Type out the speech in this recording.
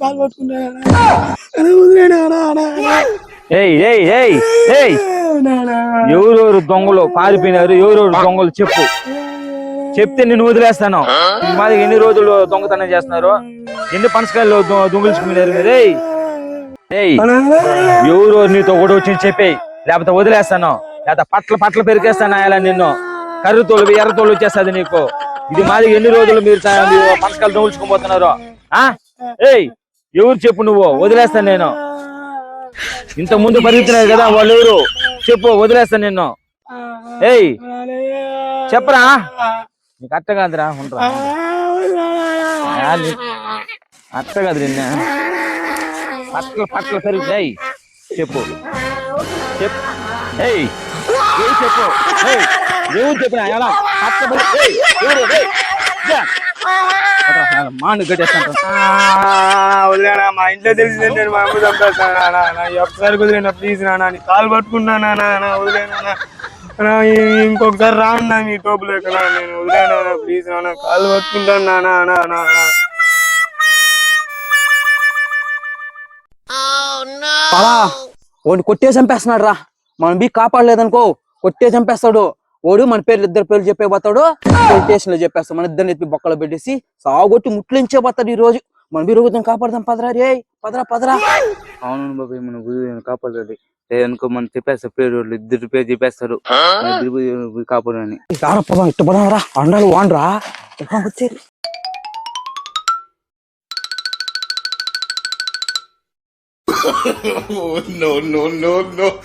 కాలు పట్టుకుంటా ఎవరెవరు దొంగలు పారిపోయినారు, ఎవరెవరు దొంగలు చెప్పు. చెప్తే నేను వదిలేస్తాను. మాది ఎన్ని రోజులు దొంగతనం చేస్తున్నారు, ఎన్ని పనసకాయలు దొంగిలించుకున్నారు మీరు? ఎవరెవరు నీతో కూడా వచ్చి చెప్పేయి, లేకపోతే వదిలేస్తాను, లేకపోతే పట్ల పెరికేస్తాను. అలా నిన్ను కర్రతోలు ఎర్రతోలు వచ్చేస్తుంది నీకు. ఇది మాది ఎన్ని రోజులు మీరు పనసకాయలు దొంగిలించుకోబోతున్నారు? ఎవరు చెప్పు, నువ్వు వదిలేస్తాను నేను. ఇంత ముందు పరిగెత్తినారు కదా వాళ్ళు, ఎవరు చెప్పు, వదిలేస్తాను నిన్ను. చెప్పరా, నీకు అట్ట కాదురా, ఉండరా అట్ట కాదు నిన్న పట్ల పెరుగుతాయి. చెప్పు చెప్పు చెప్పు, ఎవరు చెప్పినా ఎలా మాను కట్టేస్తాను. వదిలేనా, మా ఇంట్లో తెలిసిందంటే నేను మా అమ్మ చంపేస్తాను. ఒకసారి కుదిరేనా ప్లీజ్ నాన్న, నీ కాలు పట్టుకుంటానా, వదిలేనా. ఇంకొకసారి రాను మీ తోపులు ఎక్కడ, నేను వదిలేనా ప్లీజ్ నాన్న, కాలు పట్టుకుంటాను నాన్న. వాడిని కొట్టే చంపేస్తున్నాడు రా. మనం బీ కాపాడలేదనుకో కొట్టే చంపేస్తాడు. వాడు మన పేర్లు ఇద్దరు పేర్లు చెప్పే పోతాడు, పోలీస్ స్టేషన్ లో చెప్పేస్తాడు. మన ఇద్దరిని ఎత్తి బొక్కలు పెట్టేసి సాగొట్టి ముట్లించే పోతాడు. ఈ రోజు మనం బీ రోజు కాపాడదాం, పదరా రే, పదరా. అవును బాబాయ్, మన గురి కాపాడాలి అనుకో, మనం చెప్పేస్తారు పేరు, ఇద్దరు పేరు చెప్పేస్తారు, కాపాడని. పదం ఇట్ట పదం రా, అండాలి వాండ్రా వచ్చేది. no.